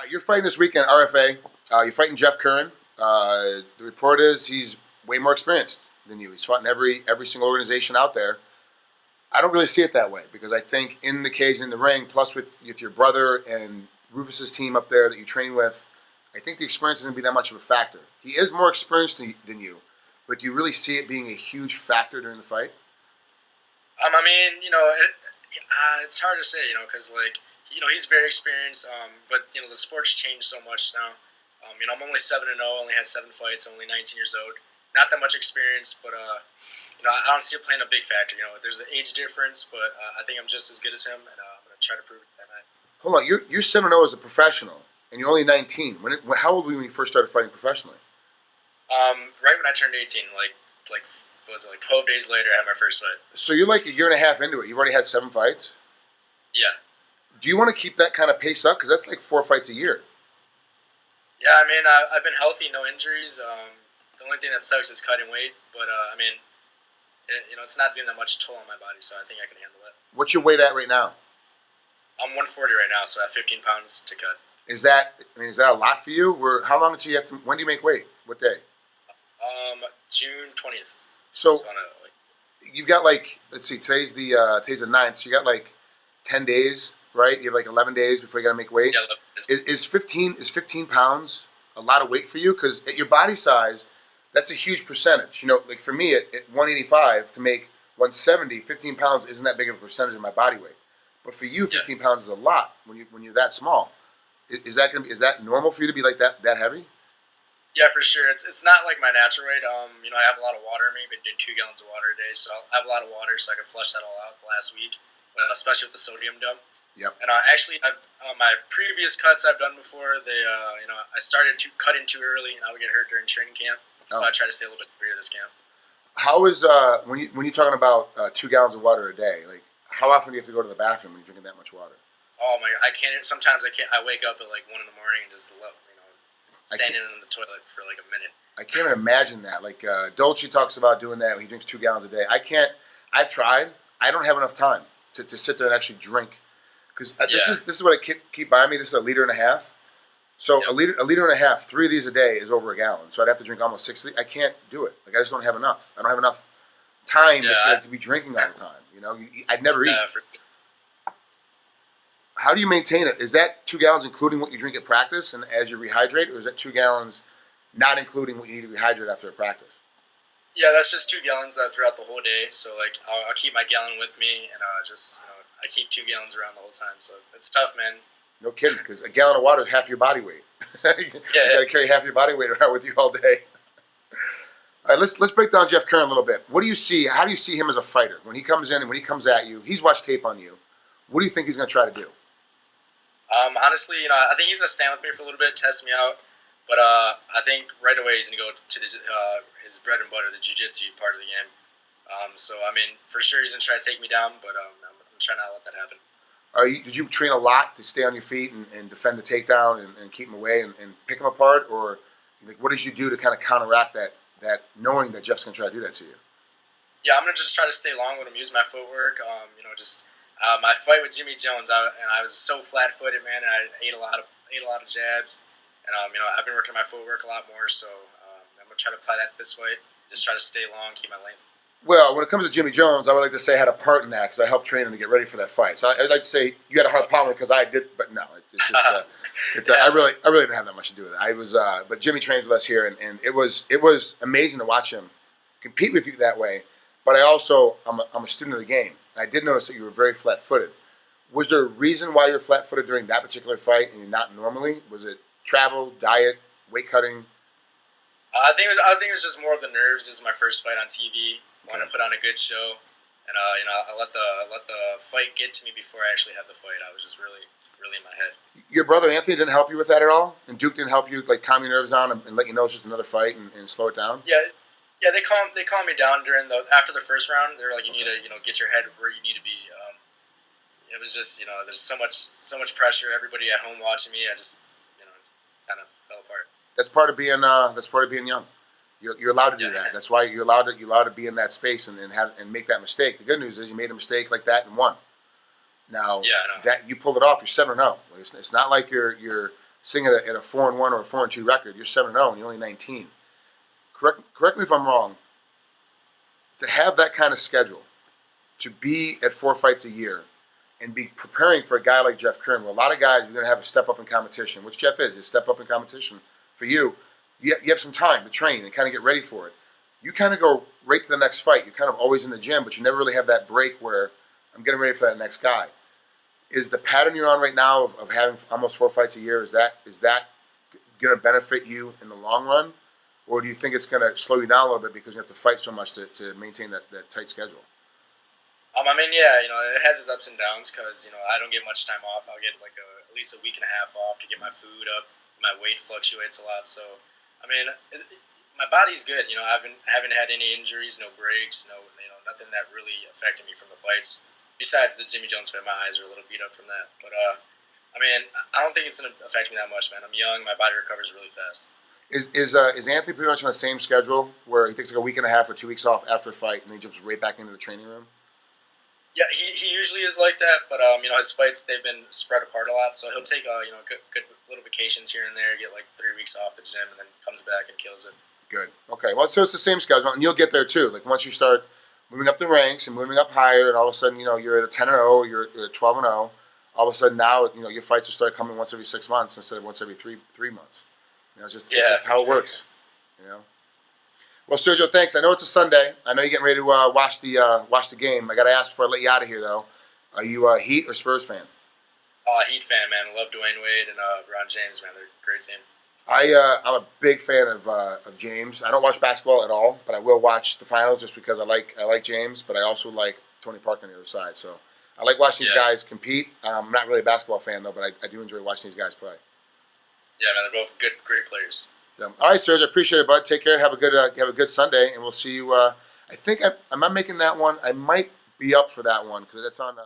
You're fighting this weekend, RFA. You're fighting Jeff Curran. The report is he's way more experienced than you. He's fought in every single organization out there. I don't really see it that way because I think in the cage and in the ring, plus with your brother and Rufus's team up there that you train with, I think the experience isn't going to be that much of a factor. He is more experienced than you, but do you really see it being a huge factor during the fight? I mean, it's hard to say, because he's very experienced. But the sport's changed so much now. I'm only 7-0, only had 7 fights, only 19 years old. Not that much experience, but I don't see it playing a big factor. There's an age difference, but I think I'm just as good as him, and I'm gonna try to prove it that night. Hold on, you're 7-0 as a professional, and you're only 19. How old were you when you first started fighting professionally? Right when I turned 18, like 12 days later, I had my first fight. So you're like a year and a half into it. You've already had 7 fights. Yeah. Do you want to keep that kind of pace up? Because that's like 4 fights a year. Yeah, I mean, I've been healthy, no injuries. The only thing that sucks is cutting weight, but it's not doing that much toll on my body, so I think I can handle it. What's your weight at right now? I'm 140 right now, so I have 15 pounds to cut. Is that a lot for you? How long until you have to? When do you make weight? What day? June 20th. So you've got let's see, today's the 9th, so you got 10 days, right? You have 11 days before you got to make weight. Yeah, is 15 pounds a lot of weight for you? Because at your body size, that's a huge percentage. For me at 185 to make 170, 15 pounds isn't that big of a percentage of my body weight. But for you, 15 pounds is a lot when you're that small. Is that normal for you to be that heavy? Yeah, for sure. It's not like my natural weight. I have a lot of water in me. Been doing 2 gallons of water a day, so I have a lot of water, so I can flush that all out the last week, especially with the sodium dump. Yep. And my previous cuts I've done before, I started cutting too early, and I would get hurt during training camp. So I try to stay a little bit freer this camp. How is when you're talking about 2 gallons of water a day? How often do you have to go to the bathroom when you're drinking that much water? Oh my! I can't. Sometimes I can't. I wake up at 1 in the morning and just standing in the toilet for a minute. I can't even imagine that. Dolce talks about doing that. He drinks 2 gallons a day. I can't. I've tried. I don't have enough time to sit there and actually drink. Because this is what I keep buying me. This is 1.5 liters. So a liter and a half, 3 of these a day is over a gallon. So I'd have to drink almost 6. I can't do it. I just don't have enough. I don't have enough time to be drinking all the time. I'd never eat. How do you maintain it? Is that 2 gallons including what you drink at practice and as you rehydrate, or is that 2 gallons not including what you need to rehydrate after a practice? Yeah, that's just 2 gallons throughout the whole day. So I'll keep my gallon with me, and I keep 2 gallons around the whole time. So it's tough, man. No kidding, because a gallon of water is half your body weight. You got to carry half your body weight around with you all day. All right, let's break down Jeff Curran a little bit. What do you see? How do you see him as a fighter when he comes in and when he comes at you? He's watched tape on you. What do you think he's going to try to do? Honestly, I think he's going to stand with me for a little bit, test me out. But I think right away he's going to go to his bread and butter, the jiu-jitsu part of the game. For sure he's going to try to take me down, but I'm trying not to let that happen. Did you train a lot to stay on your feet and defend the takedown and keep him away and pick him apart? Or what did you do to kind of counteract that knowing that Jeff's going to try to do that to you? Yeah, I'm going to just try to stay long with him, use my footwork. My fight with Jimmy Jones, I was so flat-footed, man, and I ate a lot of jabs. And, I've been working my footwork a lot more, so I'm going to try to apply that this way. Just try to stay long, keep my length. Well, when it comes to Jimmy Jones, I would like to say I had a part in that because I helped train him to get ready for that fight. So I'd like to say you had a hard problem because I did, but no, it's just I really didn't have that much to do with it. But Jimmy trains with us here, and it was amazing to watch him compete with you that way. But I'm a student of the game. I did notice that you were very flat-footed. Was there a reason why you were flat-footed during that particular fight and not normally? Was it travel, diet, weight cutting? I think it was just more of the nerves. It was my first fight on TV. I wanted to put on a good show, and I let the fight get to me before I actually had the fight. I was just really in my head. Your brother Anthony didn't help you with that at all, and Duke didn't help you calm your nerves down and let you know it's just another fight and slow it down. Yeah, they calmed me down after the first round. They were like, you need to get your head where you need to be. It was just there's so much pressure. Everybody at home watching me. I just kind of fell apart. That's part of being young. You're allowed to do that. That's why you're allowed to be in that space and make that mistake. The good news is you made a mistake like that and won. Now that you pulled it off, you're 7-0. It's not like you're sitting at a 4-1 or a 4-2 record. You're 7-0 and you're only 19. Correct me if I'm wrong. To have that kind of schedule, to be at 4 fights a year, and be preparing for a guy like Jeff Curran, where a lot of guys are going to have a step up in competition, which Jeff is a step up in competition for you. You have some time to train and kind of get ready for it. You kind of go right to the next fight. You're kind of always in the gym, but you never really have that break where I'm getting ready for that next guy. Is the pattern you're on right now of having almost 4 fights a year, is that going to benefit you in the long run? Or do you think it's going to slow you down a little bit because you have to fight so much to maintain that tight schedule? I mean, yeah, it has its ups and downs because, I don't get much time off. I'll get at least a week and a half off to get my food up. My weight fluctuates a lot. So, I mean, my body's good. I haven't had any injuries, no breaks, nothing that really affected me from the fights. Besides the Jimmy Jones fight, my eyes are a little beat up from that. But, I mean, I don't think it's going to affect me that much, man. I'm young. My body recovers really fast. Is Anthony pretty much on the same schedule where he takes like a week and a half or 2 weeks off after a fight and then he jumps right back into the training room? Yeah, he usually is like that, but his fights, they've been spread apart a lot, so he'll take good little vacations here and there, get like 3 weeks off the gym, and then comes back and kills it. Good. Okay. Well, so it's the same schedule, and you'll get there too. Like once you start moving up the ranks and moving up higher, and all of a sudden you're at a 10-0, or you're at 12-0. All of a sudden now your fights will start coming once every 6 months instead of once every three months. It's just how it works. Well, Sergio, thanks. I know it's a Sunday. I know you're getting ready to watch the game. I got to ask before I let you out of here, though. Are you a Heat or Spurs fan? Heat fan, man. I love Dwayne Wade and Ron James, man. They're a great team. I'm a big fan of James. I don't watch basketball at all, but I will watch the finals just because I like James, but I also like Tony Parker on the other side. So I like watching these guys compete. I'm not really a basketball fan, though, but I do enjoy watching these guys play. Yeah, man. They're both great players. So, all right, Serge, I appreciate it, bud. Take care. Have a good Sunday, and we'll see you. I think am I making that one? I might be up for that one because that's on.